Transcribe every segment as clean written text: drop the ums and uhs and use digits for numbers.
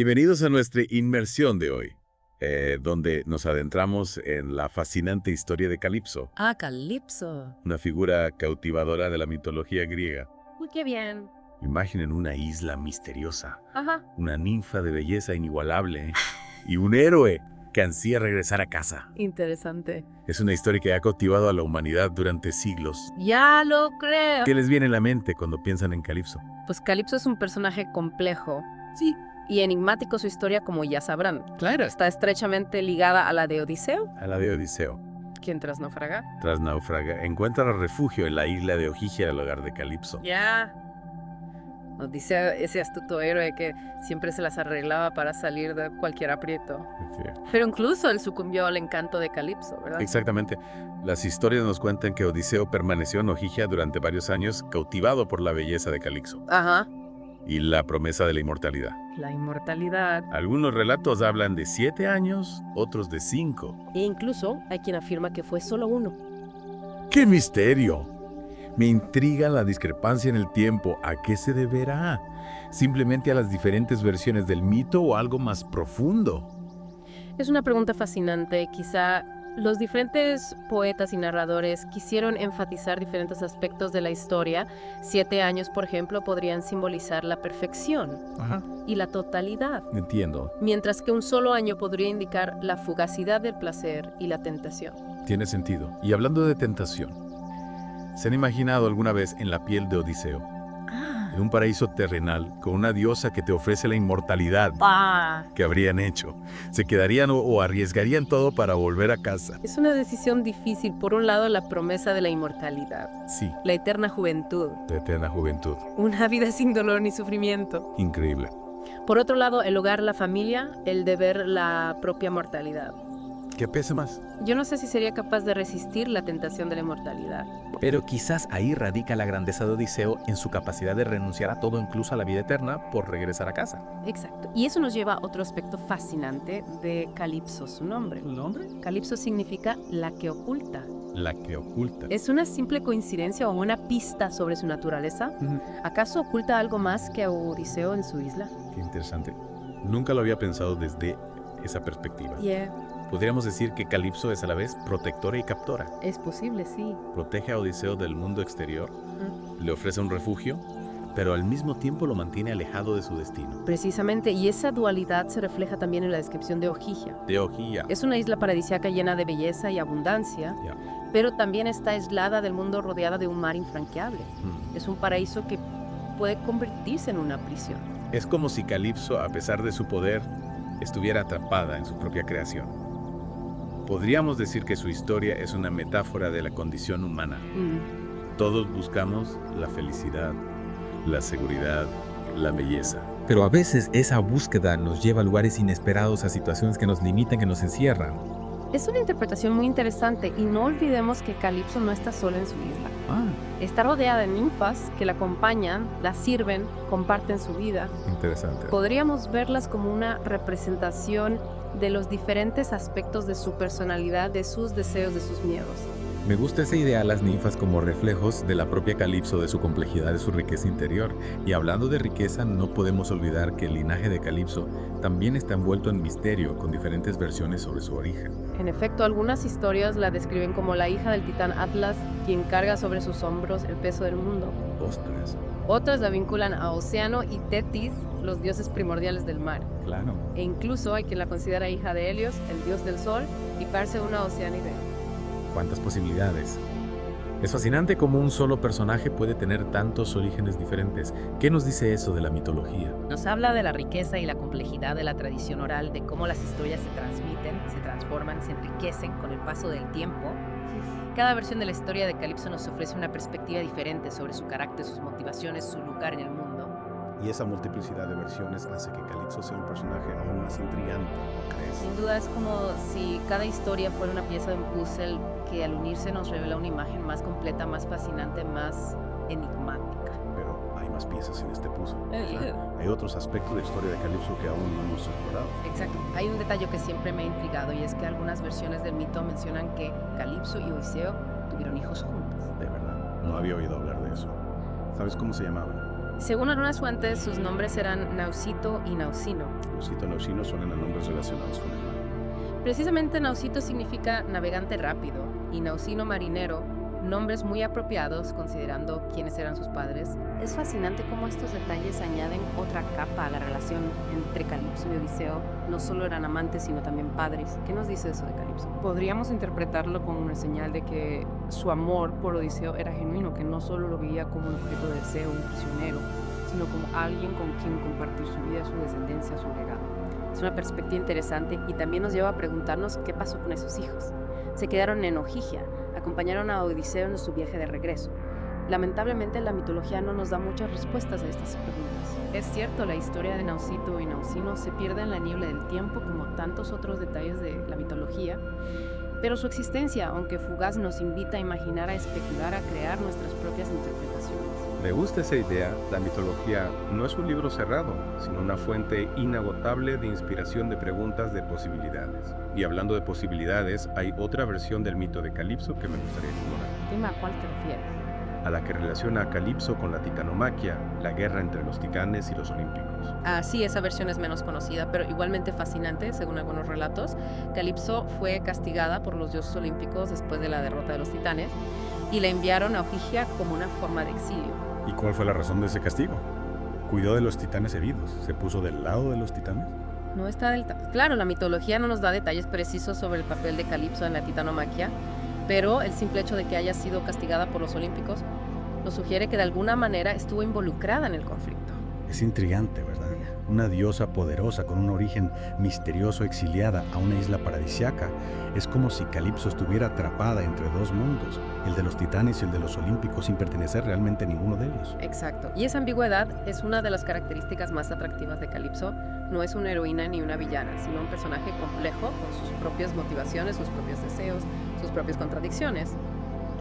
Bienvenidos a nuestra inmersión de hoy, donde nos adentramos en la fascinante historia de Calipso, Ah, Calipso. una figura cautivadora de la mitología griega. Uy, qué bien. Imaginen una isla misteriosa, Ajá. una ninfa de belleza inigualable y un héroe que ansía regresar a casa. Interesante. Es una historia que ha cautivado a la humanidad durante siglos. Ya lo creo. ¿Qué les viene a la mente cuando piensan en Calipso? Pues Calipso es un personaje complejo. Sí, Y enigmático su historia, como ya sabrán. claro. Está estrechamente ligada a la de Odiseo, A la de Odiseo. quien tras naufragar. Tras naufragar, encuentra refugio en la isla de Ogygia, el hogar de Calipso. Ya. Odiseo, ese astuto héroe que siempre se las arreglaba para salir de cualquier aprieto. Sí. Pero incluso él sucumbió al encanto de Calipso, ¿verdad? Exactamente. Las historias nos cuentan que Odiseo permaneció en Ogygia durante varios años, cautivado por la belleza de Calipso Ajá. y la promesa de la inmortalidad. La inmortalidad. Algunos relatos hablan de 7 años, otros de 5. E incluso hay quien afirma que fue solo uno. ¡Qué misterio! Me intriga la discrepancia en el tiempo. ¿A qué se deberá? ¿Simplemente a las diferentes versiones del mito o algo más profundo? Es una pregunta fascinante. Quizá los diferentes poetas y narradores quisieron enfatizar diferentes aspectos de la historia. 7 años, por ejemplo, podrían simbolizar la perfección Ajá. y la totalidad, Entiendo. mientras que un solo año podría indicar la fugacidad del placer y la tentación. Tiene sentido. Y hablando de tentación, ¿se han imaginado alguna vez en la piel de Odiseo? En un paraíso terrenal, con una diosa que te ofrece la inmortalidad. ¿Qué habrían hecho? ¿Se quedarían o arriesgarían todo para volver a casa? Es una decisión difícil. Por un lado, la promesa de la inmortalidad, Sí, la eterna juventud, de eterna juventud. una vida sin dolor ni sufrimiento. Increíble. Por otro lado, el hogar, la familia, el deber, la propia mortalidad. ¿Qué pesa más? Yo no sé si sería capaz de resistir la tentación de la inmortalidad. Pero quizás ahí radica la grandeza de Odiseo en su capacidad de renunciar a todo, incluso a la vida eterna, por regresar a casa. Exacto. Y eso nos lleva a otro aspecto fascinante de Calipso, su nombre. ¿El nombre? Calipso significa la que oculta. La que oculta. ¿Es una simple coincidencia o una pista sobre su naturaleza? ¿Acaso oculta algo más que a Odiseo en su isla? Qué interesante. Nunca lo había pensado desde esa perspectiva. Podríamos decir que Calipso es a la vez protectora y captora. Es posible, sí. Protege a Odiseo del mundo exterior, le ofrece un refugio, pero al mismo tiempo lo mantiene alejado de su destino. Precisamente, y esa dualidad se refleja también en la descripción de Ogygia. De Ogygia. Es una isla paradisíaca llena de belleza y abundancia, Ya. pero también está aislada del mundo, rodeada de un mar infranqueable. Es un paraíso que puede convertirse en una prisión. Es como si Calipso, a pesar de su poder, estuviera atrapada en su propia creación. Podríamos decir que su historia es una metáfora de la condición humana. Todos buscamos la felicidad, la seguridad, la belleza. Pero a veces esa búsqueda nos lleva a lugares inesperados, a situaciones que nos limitan, que nos encierran. Es una interpretación muy interesante y no olvidemos que Calipso no está sola en su isla. Está rodeada de ninfas que la acompañan, la sirven, comparten su vida. Interesante. Podríamos verlas como una representación de los diferentes aspectos de su personalidad, de sus deseos, de sus miedos. Me gusta esa idea de las ninfas como reflejos de la propia Calipso, de su complejidad, de su riqueza interior. Y hablando de riqueza, no podemos olvidar que el linaje de Calipso también está envuelto en misterio, con diferentes versiones sobre su origen. En efecto, algunas historias la describen como la hija del titán Atlas, quien carga sobre sus hombros el peso del mundo. Ostras. Otras la vinculan a Océano y Tetis, los dioses primordiales del mar. Claro. E incluso hay quien la considera hija de Helios, el dios del sol, y Perse, una Oceánide. ¿Cuántas posibilidades? Es fascinante cómo un solo personaje puede tener tantos orígenes diferentes. ¿Qué nos dice eso de la mitología? Nos habla de la riqueza y la complejidad de la tradición oral, de cómo las historias se transmiten, se transforman, se enriquecen con el paso del tiempo. Cada versión de la historia de Calipso nos ofrece una perspectiva diferente sobre su carácter, sus motivaciones, su lugar en el mundo. Y esa multiplicidad de versiones hace que Calipso sea un personaje aún más intrigante, ¿no crees? Sin duda es como si cada historia fuera una pieza de un puzzle que al unirse nos revela una imagen más completa, más fascinante, más enigmática. Pero hay más piezas en este puzzle. Eh, Hay otros aspectos de la historia de Calipso que aún no hemos explorado. Exacto. Hay un detalle que siempre me ha intrigado y es que algunas versiones del mito mencionan que Calipso y Odiseo tuvieron hijos juntos. De verdad, no había oído hablar de eso. ¿Sabes cómo se llamaban? Según algunas fuentes, sus nombres eran Nausito y Nausino. Nausito y Nausino suenan a nombres relacionados con el mar. Precisamente Nausito significa navegante rápido y Nausino marinero, nombres muy apropiados considerando quiénes eran sus padres. Es fascinante cómo estos detalles añaden otra capa a la relación entre Calipso y Odiseo. No solo eran amantes, sino también padres. ¿Qué nos dice eso de Calipso? Podríamos interpretarlo como una señal de que su amor por Odiseo era genuino, que no solo lo veía como un objeto de deseo, un prisionero, sino como alguien con quien compartir su vida, su descendencia, su legado. Es una perspectiva interesante y también nos lleva a preguntarnos qué pasó con esos hijos. Se quedaron en Ogygia, acompañaron a Odiseo en su viaje de regreso. Lamentablemente, la mitología no nos da muchas respuestas a estas preguntas. Es cierto, la historia de Nausito y Nausino se pierde en la niebla del tiempo como tantos otros detalles de la mitología, pero su existencia, aunque fugaz, nos invita a imaginar, a especular, a crear nuestras propias interpretaciones. Me gusta esa idea. La mitología no es un libro cerrado, sino una fuente inagotable de inspiración, de preguntas, de posibilidades. Y hablando de posibilidades, hay otra versión del mito de Calipso que me gustaría explorar. Dime, ¿a cuál te refieres? A la que relaciona a Calipso con la titanomaquia, la guerra entre los titanes y los olímpicos. Ah, sí, esa versión es menos conocida, pero igualmente fascinante, según algunos relatos. Calipso fue castigada por los dioses olímpicos después de la derrota de los titanes y la enviaron a Ogygia como una forma de exilio. ¿Y cuál fue la razón de ese castigo? Cuidó de los titanes heridos. ¿Se puso del lado de los titanes? No está claro, la mitología no nos da detalles precisos sobre el papel de Calipso en la titanomaquia, pero el simple hecho de que haya sido castigada por los olímpicos nos sugiere que de alguna manera estuvo involucrada en el conflicto. Es intrigante, ¿verdad? Una diosa poderosa con un origen misterioso exiliada a una isla paradisiaca. Es como si Calipso estuviera atrapada entre dos mundos, el de los titanes y el de los olímpicos, sin pertenecer realmente a ninguno de ellos. Exacto. Y esa ambigüedad es una de las características más atractivas de Calipso. No es una heroína ni una villana, sino un personaje complejo con sus propias motivaciones, sus propios deseos, sus propias contradicciones.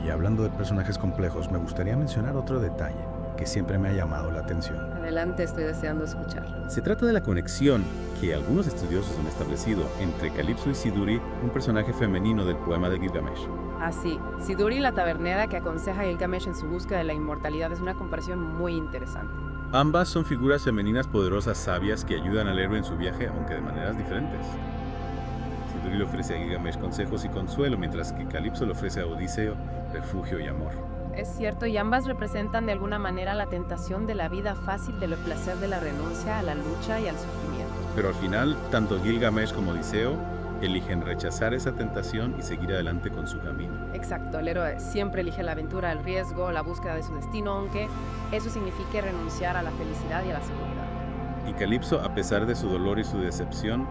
Y hablando de personajes complejos, me gustaría mencionar otro detalle que siempre me ha llamado la atención. Adelante, estoy deseando escucharlo. Se trata de la conexión que algunos estudiosos han establecido entre Calipso y Siduri, un personaje femenino del poema de Gilgamesh. Así, Siduri, la tabernera que aconseja a Gilgamesh en su búsqueda de la inmortalidad, es una comparación muy interesante. Ambas son figuras femeninas poderosas, sabias, que ayudan al héroe en su viaje, aunque de maneras diferentes. Siduri le ofrece a Gilgamesh consejos y consuelo, mientras que Calipso le ofrece a Odiseo refugio y amor. Es cierto, y ambas representan de alguna manera la tentación de la vida fácil, del placer de la renuncia a la lucha y al sufrimiento. Pero al final, tanto Gilgamesh como Odiseo eligen rechazar esa tentación y seguir adelante con su camino. Exacto, el héroe siempre elige la aventura, el riesgo, la búsqueda de su destino, aunque eso signifique renunciar a la felicidad y a la seguridad. Y Calipso, a pesar de su dolor y su decepción,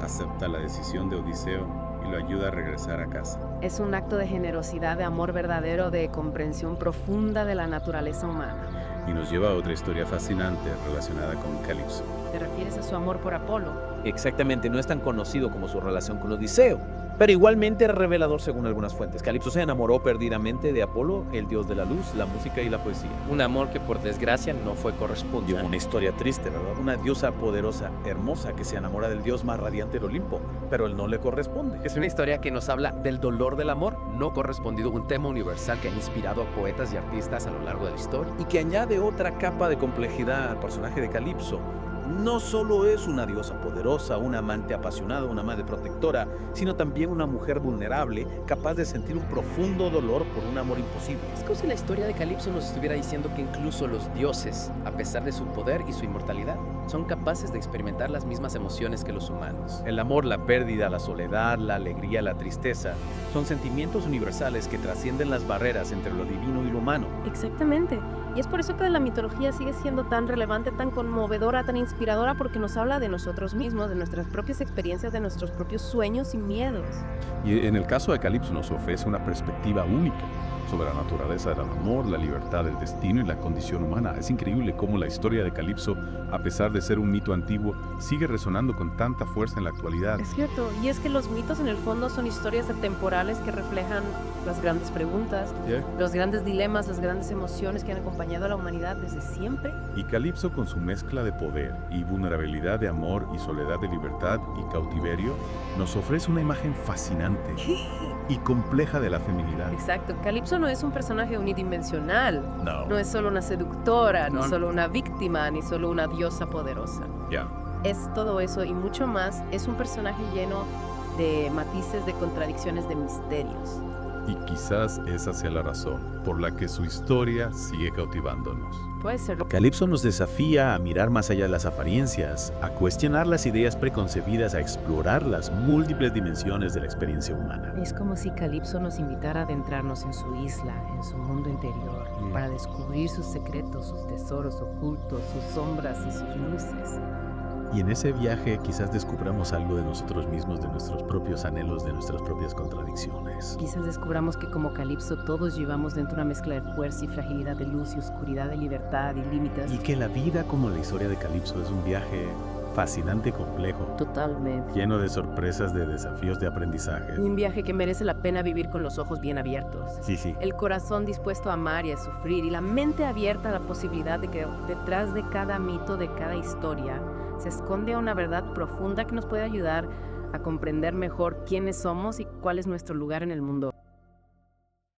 acepta la decisión de Odiseo y lo ayuda a regresar a casa. Es un acto de generosidad, de amor verdadero, de comprensión profunda de la naturaleza humana. Y nos lleva a otra historia fascinante relacionada con Calipso. ¿Te refieres a su amor por Apolo? Exactamente, no es tan conocido como su relación con Odiseo, pero igualmente es revelador según algunas fuentes. Calipso se enamoró perdidamente de Apolo, el dios de la luz, la música y la poesía. Un amor que por desgracia no fue correspondido. Una historia triste, ¿verdad? Una diosa poderosa, hermosa, que se enamora del dios más radiante del Olimpo, pero él no le corresponde. Es una historia que nos habla del dolor del amor no correspondido, un tema universal que ha inspirado a poetas y artistas a lo largo de la historia. Y que añade otra capa de complejidad al personaje de Calipso. No solo es una diosa poderosa, una amante apasionada, una madre protectora, sino también una mujer vulnerable, capaz de sentir un profundo dolor por un amor imposible. Es como si la historia de Calipso nos estuviera diciendo que incluso los dioses, a pesar de su poder y su inmortalidad, son capaces de experimentar las mismas emociones que los humanos. El amor, la pérdida, la soledad, la alegría, la tristeza, son sentimientos universales que trascienden las barreras entre lo divino y lo humano. Exactamente. Y es por eso que la mitología sigue siendo tan relevante, tan conmovedora, tan inspiradora, porque nos habla de nosotros mismos, de nuestras propias experiencias, de nuestros propios sueños y miedos. Y en el caso de Calipso nos ofrece una perspectiva única sobre la naturaleza del amor, la libertad del destino y la condición humana. Es increíble cómo la historia de Calipso, a pesar de ser un mito antiguo, sigue resonando con tanta fuerza en la actualidad. Es cierto, y es que los mitos en el fondo son historias atemporales que reflejan las grandes preguntas, los grandes dilemas, las grandes emociones que han acompañado a la humanidad desde siempre. Y Calipso, con su mezcla de poder y vulnerabilidad, de amor y soledad, de libertad y cautiverio, nos ofrece una imagen fascinante y compleja de la feminidad. Exacto, Calipso no es un personaje unidimensional. No. No es solo una seductora, No. ni solo una víctima, ni solo una diosa poderosa. Ya. Es todo eso y mucho más. Es un personaje lleno de matices, de contradicciones, de misterios. Y quizás esa sea la razón por la que su historia sigue cautivándonos. Puede ser. Calipso nos desafía a mirar más allá de las apariencias, a cuestionar las ideas preconcebidas, a explorar las múltiples dimensiones de la experiencia humana. Es como si Calipso nos invitara a adentrarnos en su isla, en su mundo interior, para descubrir sus secretos, sus tesoros ocultos, sus sombras y sus luces. Y en ese viaje quizás descubramos algo de nosotros mismos, de nuestros propios anhelos, de nuestras propias contradicciones. Quizás descubramos que como Calipso todos llevamos dentro una mezcla de fuerza y fragilidad, de luz y oscuridad, de libertad y límites. Y que la vida, como la historia de Calipso, es un viaje fascinante y complejo, Totalmente. lleno de sorpresas, de desafíos, de aprendizaje. Un viaje que merece la pena vivir con los ojos bien abiertos. Sí, sí. El corazón dispuesto a amar y a sufrir y la mente abierta a la posibilidad de que detrás de cada mito, de cada historia, se esconde una verdad profunda que nos puede ayudar a comprender mejor quiénes somos y cuál es nuestro lugar en el mundo.